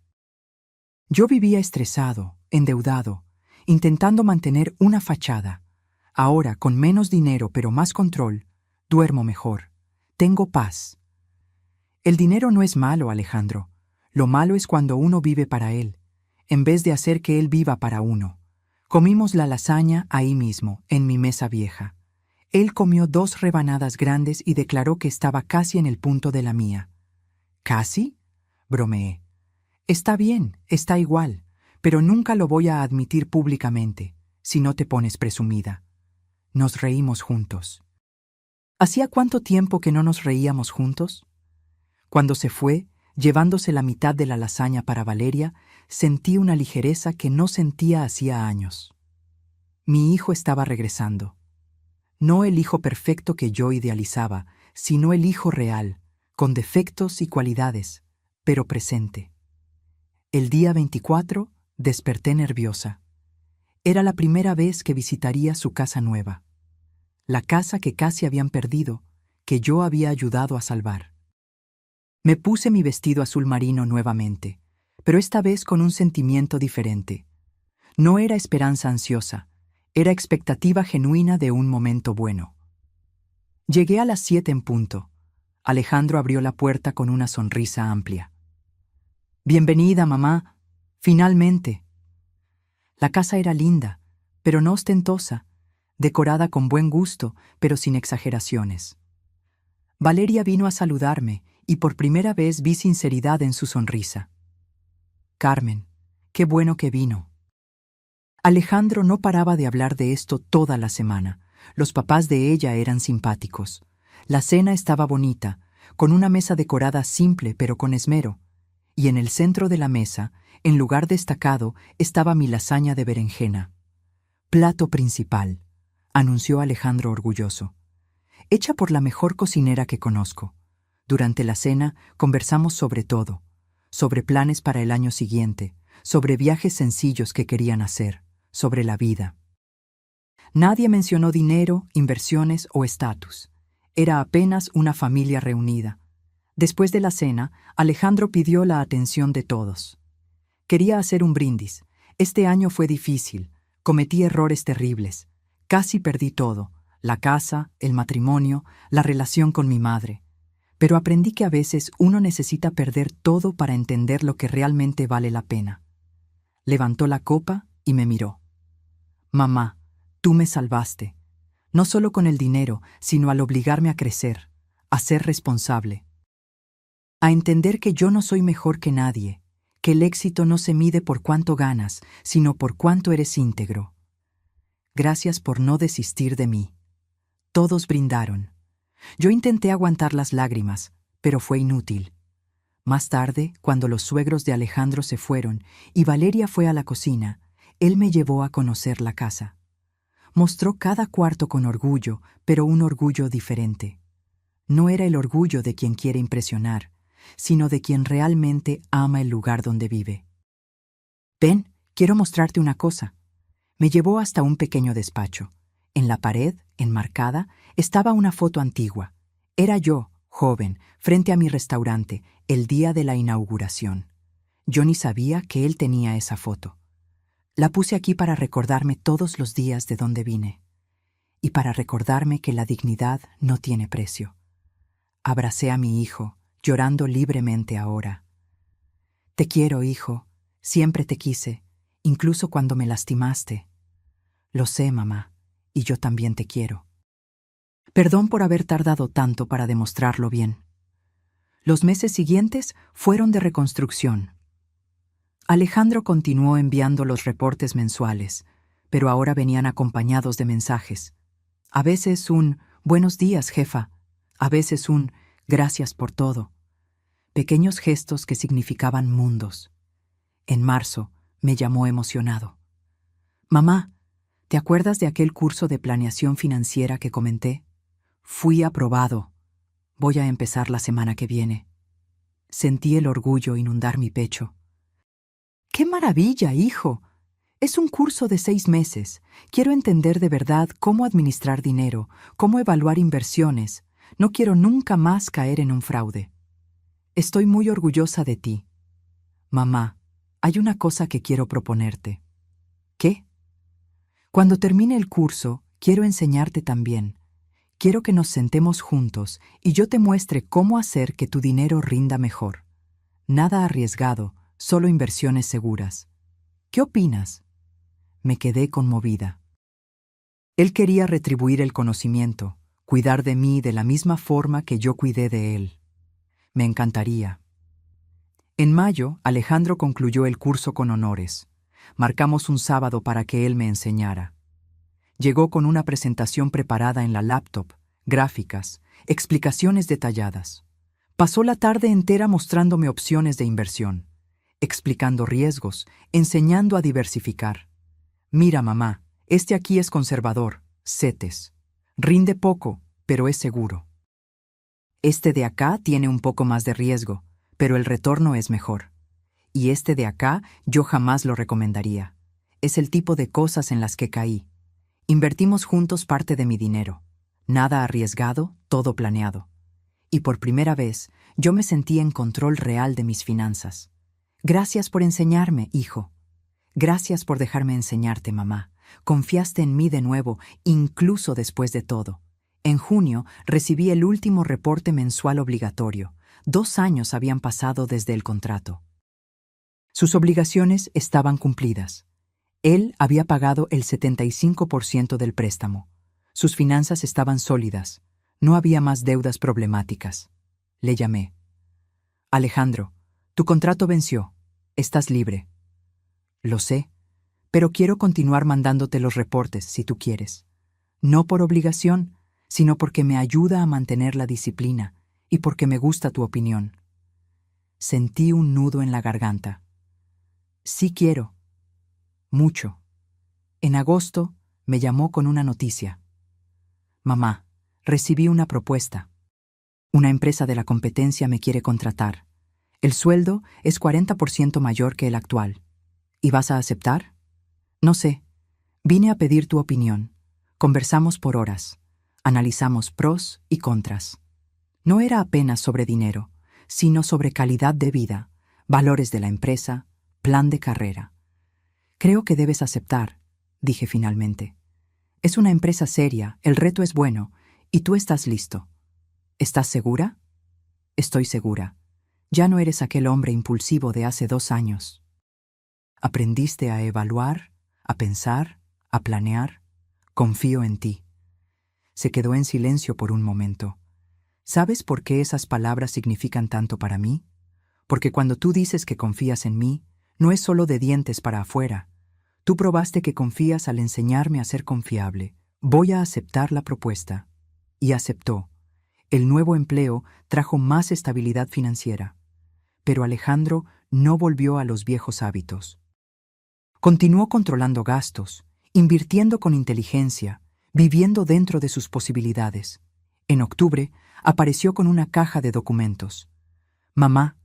S1: Yo vivía estresado, endeudado, intentando mantener una fachada. Ahora, con menos dinero pero más control, duermo mejor. Tengo paz. El dinero no es malo, Alejandro. Lo malo es cuando uno vive para él, en vez de hacer que él viva para uno. Comimos la lasaña ahí mismo, en mi mesa vieja. Él comió 2 rebanadas grandes y declaró que estaba casi en el punto de la mía. ¿Casi?, bromeé. Está bien, está igual, pero nunca lo voy a admitir públicamente, si no te pones presumida. Nos reímos juntos. ¿Hacía cuánto tiempo que no nos reíamos juntos? Cuando se fue, llevándose la mitad de la lasaña para Valeria, sentí una ligereza que no sentía hacía años. Mi hijo estaba regresando. No el hijo perfecto que yo idealizaba, sino el hijo real, con defectos y cualidades, pero presente. El día 24 desperté nerviosa. Era la primera vez que visitaría su casa nueva. La casa que casi habían perdido, que yo había ayudado a salvar. Me puse mi vestido azul marino nuevamente, pero esta vez con un sentimiento diferente. No era esperanza ansiosa, era expectativa genuina de un momento bueno. Llegué a las 7 en punto. Alejandro abrió la puerta con una sonrisa amplia. «Bienvenida, mamá. Finalmente». La casa era linda, pero no ostentosa, decorada con buen gusto, pero sin exageraciones. Valeria vino a saludarme y por primera vez vi sinceridad en su sonrisa. «Carmen, qué bueno que vino». Alejandro no paraba de hablar de esto toda la semana. Los papás de ella eran simpáticos. La cena estaba bonita, con una mesa decorada simple pero con esmero, y en el centro de la mesa, en lugar destacado, estaba mi lasaña de berenjena. «Plato principal», anunció Alejandro orgulloso. «Hecha por la mejor cocinera que conozco». Durante la cena conversamos sobre todo, sobre planes para el año siguiente, sobre viajes sencillos que querían hacer, sobre la vida. Nadie mencionó dinero, inversiones o estatus. Era apenas una familia reunida. Después de la cena, Alejandro pidió la atención de todos. Quería hacer un brindis. Este año fue difícil. Cometí errores terribles. Casi perdí todo: la casa, el matrimonio, la relación con mi madre. Pero aprendí que a veces uno necesita perder todo para entender lo que realmente vale la pena. Levantó la copa y me miró. «Mamá, tú me salvaste, no solo con el dinero, sino al obligarme a crecer, a ser responsable. A entender que yo no soy mejor que nadie, que el éxito no se mide por cuánto ganas, sino por cuánto eres íntegro. Gracias por no desistir de mí». Todos brindaron. Yo intenté aguantar las lágrimas, pero fue inútil. Más tarde, cuando los suegros de Alejandro se fueron y Valeria fue a la cocina, él me llevó a conocer la casa. Mostró cada cuarto con orgullo, pero un orgullo diferente. No era el orgullo de quien quiere impresionar, sino de quien realmente ama el lugar donde vive. «Ven, quiero mostrarte una cosa». Me llevó hasta un pequeño despacho. En la pared, enmarcada, estaba una foto antigua. Era yo, joven, frente a mi restaurante, el día de la inauguración. Yo ni sabía que él tenía esa foto. La puse aquí para recordarme todos los días de dónde vine. Y para recordarme que la dignidad no tiene precio. Abracé a mi hijo, llorando libremente ahora. «Te quiero, hijo. Siempre te quise, incluso cuando me lastimaste». «Lo sé, mamá, y yo también te quiero». Perdón por haber tardado tanto para demostrarlo bien. Los meses siguientes fueron de reconstrucción. Alejandro continuó enviando los reportes mensuales, pero ahora venían acompañados de mensajes. A veces un «buenos días, jefa», A veces un gracias por todo. Pequeños gestos que significaban mundos. En marzo me llamó emocionado. Mamá, ¿te acuerdas de aquel curso de planeación financiera que comenté? Fui aprobado. Voy a empezar la semana que viene. Sentí el orgullo inundar mi pecho. ¡Qué maravilla, hijo! Es un curso de 6 meses. Quiero entender de verdad cómo administrar dinero, cómo evaluar inversiones. No quiero nunca más caer en un fraude. Estoy muy orgullosa de ti. Mamá, hay una cosa que quiero proponerte. ¿Qué? Cuando termine el curso, quiero enseñarte también. Quiero que nos sentemos juntos y yo te muestre cómo hacer que tu dinero rinda mejor. Nada arriesgado, solo inversiones seguras. ¿Qué opinas? Me quedé conmovida. Él quería retribuir el conocimiento, cuidar de mí de la misma forma que yo cuidé de él. Me encantaría. En mayo, Alejandro concluyó el curso con honores. Marcamos un sábado para que él me enseñara. Llegó con una presentación preparada en la laptop, gráficas, explicaciones detalladas. Pasó la tarde entera mostrándome opciones de inversión, explicando riesgos, enseñando a diversificar. Mira, mamá, este aquí es conservador, CETES. Rinde poco, pero es seguro. Este de acá tiene un poco más de riesgo, pero el retorno es mejor. Y este de acá yo jamás lo recomendaría. Es el tipo de cosas en las que caí. Invertimos juntos parte de mi dinero. Nada arriesgado, todo planeado. Y por primera vez, yo me sentí en control real de mis finanzas. Gracias por enseñarme, hijo. Gracias por dejarme enseñarte, mamá. Confiaste en mí de nuevo, incluso después de todo. En junio recibí el último reporte mensual obligatorio. 2 años habían pasado desde el contrato. Sus obligaciones estaban cumplidas. Él había pagado el 75% del préstamo. Sus finanzas estaban sólidas. No había más deudas problemáticas. Le llamé. Alejandro, tu contrato venció. Estás libre. Lo sé, pero quiero continuar mandándote los reportes si tú quieres. No por obligación, sino porque me ayuda a mantener la disciplina y porque me gusta tu opinión. Sentí un nudo en la garganta. Sí quiero. Mucho. En agosto me llamó con una noticia. Mamá, recibí una propuesta. Una empresa de la competencia me quiere contratar. El sueldo es 40% mayor que el actual. ¿Y vas a aceptar? No sé. Vine a pedir tu opinión. Conversamos por horas. Analizamos pros y contras. No era apenas sobre dinero, sino sobre calidad de vida, valores de la empresa, plan de carrera. Creo que debes aceptar, dije finalmente. Es una empresa seria, el reto es bueno, y tú estás listo. ¿Estás segura? Estoy segura. Ya no eres aquel hombre impulsivo de hace 2 años. Aprendiste a evaluar, a pensar, a planear. Confío en ti. Se quedó en silencio por un momento. ¿Sabes por qué esas palabras significan tanto para mí? Porque cuando tú dices que confías en mí, no es solo de dientes para afuera. Tú probaste que confías al enseñarme a ser confiable. Voy a aceptar la propuesta. Y aceptó. El nuevo empleo trajo más estabilidad financiera. Pero Alejandro no volvió a los viejos hábitos. Continuó controlando gastos, invirtiendo con inteligencia, viviendo dentro de sus posibilidades. En octubre, apareció con una caja de documentos. Mamá,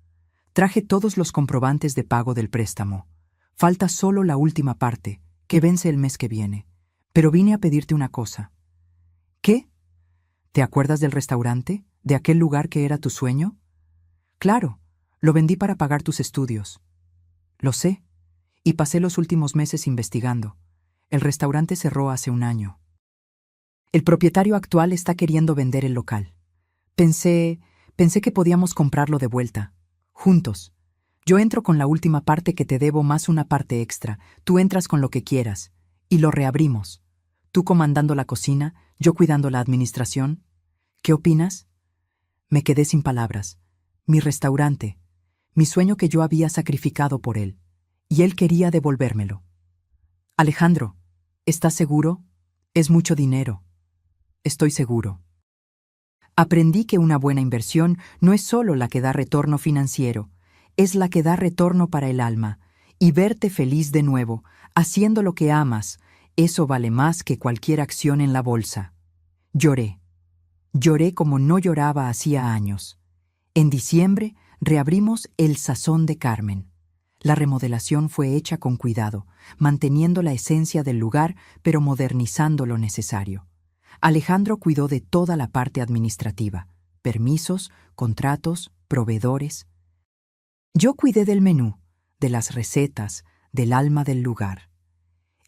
S1: traje todos los comprobantes de pago del préstamo. Falta solo la última parte, que vence el mes que viene. Pero vine a pedirte una cosa. ¿Qué? ¿Te acuerdas del restaurante? ¿De aquel lugar que era tu sueño? Claro, lo vendí para pagar tus estudios. Lo sé. Y pasé los últimos meses investigando. El restaurante cerró hace 1 año. El propietario actual está queriendo vender el local. Pensé que podíamos comprarlo de vuelta. Juntos. Yo entro con la última parte que te debo más una parte extra. Tú entras con lo que quieras. Y lo reabrimos. Tú comandando la cocina, yo cuidando la administración. ¿Qué opinas? Me quedé sin palabras. Mi restaurante. Mi sueño que yo había sacrificado por él. Y él quería devolvérmelo. Alejandro, ¿estás seguro? Es mucho dinero. Estoy seguro. Aprendí que una buena inversión no es solo la que da retorno financiero, es la que da retorno para el alma, y verte feliz de nuevo, haciendo lo que amas, eso vale más que cualquier acción en la bolsa. Lloré. Lloré como no lloraba hacía años. En diciembre reabrimos El Sazón de Carmen. La remodelación fue hecha con cuidado, manteniendo la esencia del lugar, pero modernizando lo necesario. Alejandro cuidó de toda la parte administrativa, permisos, contratos, proveedores. Yo cuidé del menú, de las recetas, del alma del lugar.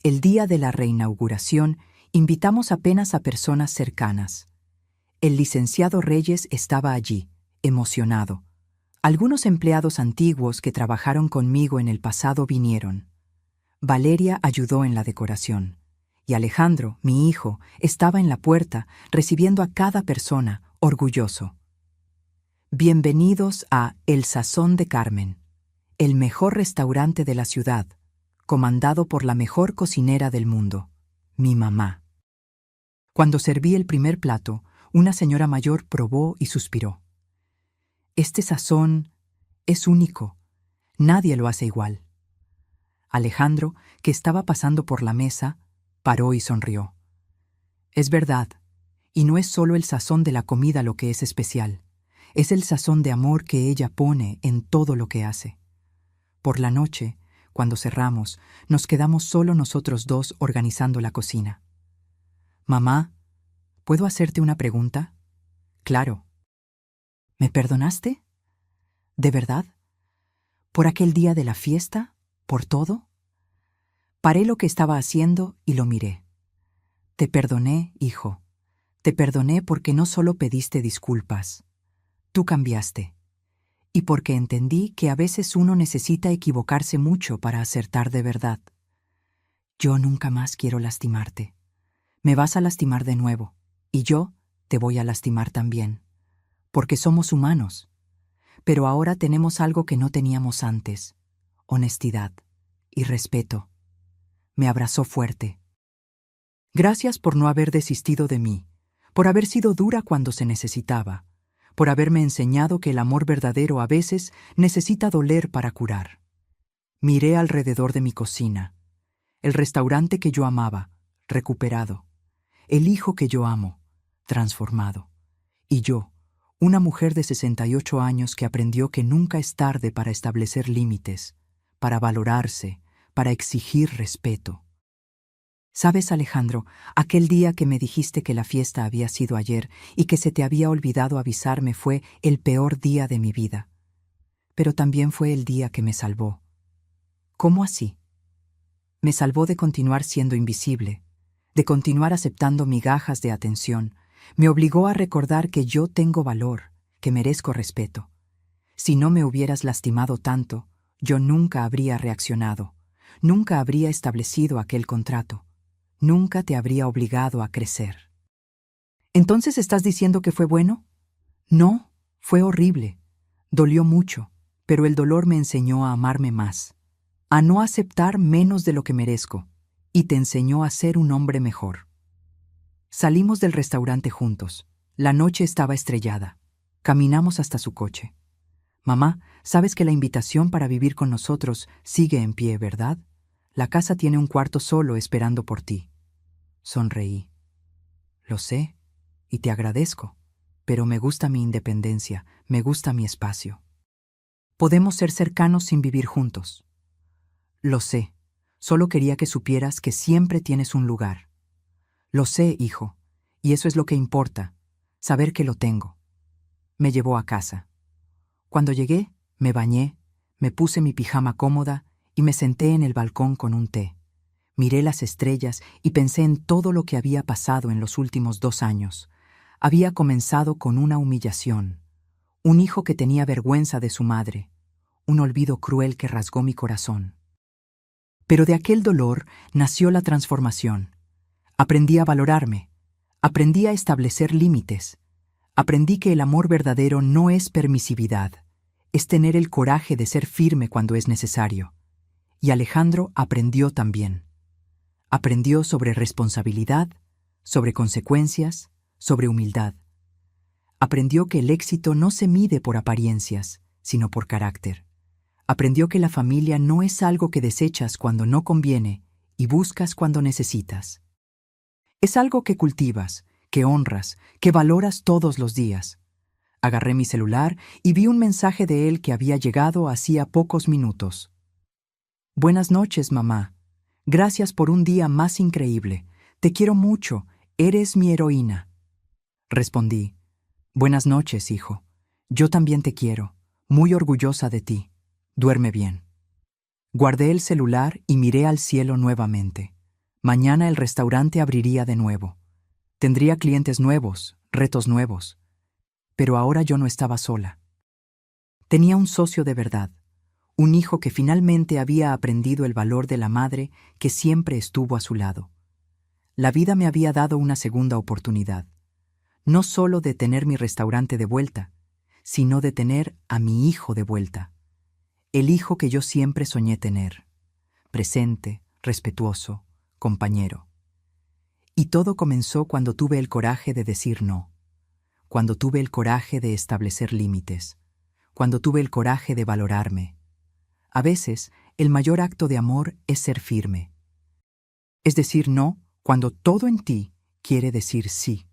S1: El día de la reinauguración invitamos apenas a personas cercanas. El licenciado Reyes estaba allí, emocionado. Algunos empleados antiguos que trabajaron conmigo en el pasado vinieron. Valeria ayudó en la decoración. Y Alejandro, mi hijo, estaba en la puerta, recibiendo a cada persona, orgulloso. Bienvenidos a El Sazón de Carmen, el mejor restaurante de la ciudad, comandado por la mejor cocinera del mundo, mi mamá. Cuando serví el primer plato, una señora mayor probó y suspiró. Este sazón es único, nadie lo hace igual. Alejandro, que estaba pasando por la mesa, paró y sonrió. Es verdad, y no es solo el sazón de la comida lo que es especial, es el sazón de amor que ella pone en todo lo que hace. Por la noche, cuando cerramos, nos quedamos solo nosotros dos organizando la cocina. Mamá, ¿puedo hacerte una pregunta? Claro. ¿Me perdonaste? ¿De verdad? ¿Por aquel día de la fiesta? ¿Por todo? Paré lo que estaba haciendo y lo miré. Te perdoné, hijo. Te perdoné porque no solo pediste disculpas. Tú cambiaste. Y porque entendí que a veces uno necesita equivocarse mucho para acertar de verdad. Yo nunca más quiero lastimarte. Me vas a lastimar de nuevo, y yo te voy a lastimar también. Porque somos humanos. Pero ahora tenemos algo que no teníamos antes: honestidad y respeto. Me abrazó fuerte. Gracias por no haber desistido de mí, por haber sido dura cuando se necesitaba, por haberme enseñado que el amor verdadero a veces necesita doler para curar. Miré alrededor de mi cocina, el restaurante que yo amaba, recuperado, el hijo que yo amo, transformado, y yo, una mujer de 68 años que aprendió que nunca es tarde para establecer límites, para valorarse, para exigir respeto. ¿Sabes, Alejandro, aquel día que me dijiste que la fiesta había sido ayer y que se te había olvidado avisarme fue el peor día de mi vida? Pero también fue el día que me salvó. ¿Cómo así? Me salvó de continuar siendo invisible, de continuar aceptando migajas de atención. Me obligó a recordar que yo tengo valor, que merezco respeto. Si no me hubieras lastimado tanto, yo nunca habría reaccionado, nunca habría establecido aquel contrato. Nunca te habría obligado a crecer. ¿Entonces estás diciendo que fue bueno? No, fue horrible. Dolió mucho, pero el dolor me enseñó a amarme más, a no aceptar menos de lo que merezco, y te enseñó a ser un hombre mejor. Salimos del restaurante juntos. La noche estaba estrellada. Caminamos hasta su coche. Mamá, sabes que la invitación para vivir con nosotros sigue en pie, ¿verdad? La casa tiene un cuarto solo esperando por ti. Sonreí. Lo sé, y te agradezco, pero me gusta mi independencia, me gusta mi espacio. Podemos ser cercanos sin vivir juntos. Lo sé, solo quería que supieras que siempre tienes un lugar. Lo sé, hijo, y eso es lo que importa, saber que lo tengo. Me llevó a casa. Cuando llegué, me bañé, me puse mi pijama cómoda y me senté en el balcón con un té. Miré las estrellas y pensé en todo lo que había pasado en los últimos 2 años. Había comenzado con una humillación, un hijo que tenía vergüenza de su madre, un olvido cruel que rasgó mi corazón. Pero de aquel dolor nació la transformación. Aprendí a valorarme, aprendí a establecer límites, aprendí que el amor verdadero no es permisividad, es tener el coraje de ser firme cuando es necesario. Y Alejandro aprendió también. Aprendió sobre responsabilidad, sobre consecuencias, sobre humildad. Aprendió que el éxito no se mide por apariencias, sino por carácter. Aprendió que la familia no es algo que desechas cuando no conviene y buscas cuando necesitas. Es algo que cultivas, que honras, que valoras todos los días. Agarré mi celular y vi un mensaje de él que había llegado hacía pocos minutos. Buenas noches, mamá. Gracias por un día más increíble. Te quiero mucho. Eres mi heroína. Respondí. Buenas noches, hijo. Yo también te quiero. Muy orgullosa de ti. Duerme bien. Guardé el celular y miré al cielo nuevamente. Mañana el restaurante abriría de nuevo. Tendría clientes nuevos, retos nuevos. Pero ahora yo no estaba sola. Tenía un socio de verdad, un hijo que finalmente había aprendido el valor de la madre que siempre estuvo a su lado. La vida me había dado una segunda oportunidad, no solo de tener mi restaurante de vuelta, sino de tener a mi hijo de vuelta. El hijo que yo siempre soñé tener, presente, respetuoso, compañero. Y todo comenzó cuando tuve el coraje de decir no, cuando tuve el coraje de establecer límites, cuando tuve el coraje de valorarme. A veces, el mayor acto de amor es ser firme. Es decir no cuando todo en ti quiere decir sí.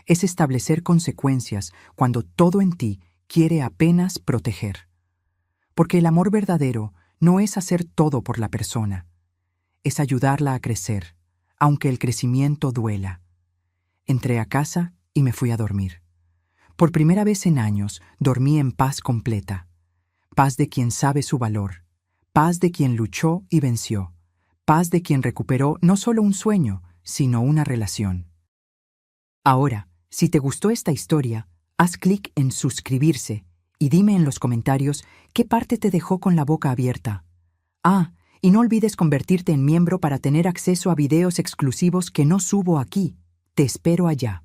S1: Es establecer consecuencias cuando todo en ti quiere apenas proteger. Porque el amor verdadero no es hacer todo por la persona, es ayudarla a crecer, aunque el crecimiento duela. Entré a casa y me fui a dormir. Por primera vez en años, dormí en paz completa. Paz de quien sabe su valor, paz de quien luchó y venció, paz de quien recuperó no solo un sueño, sino una relación. Ahora, si te gustó esta historia, haz clic en suscribirse y dime en los comentarios qué parte te dejó con la boca abierta. Ah, y no olvides convertirte en miembro para tener acceso a videos exclusivos que no subo aquí. Te espero allá.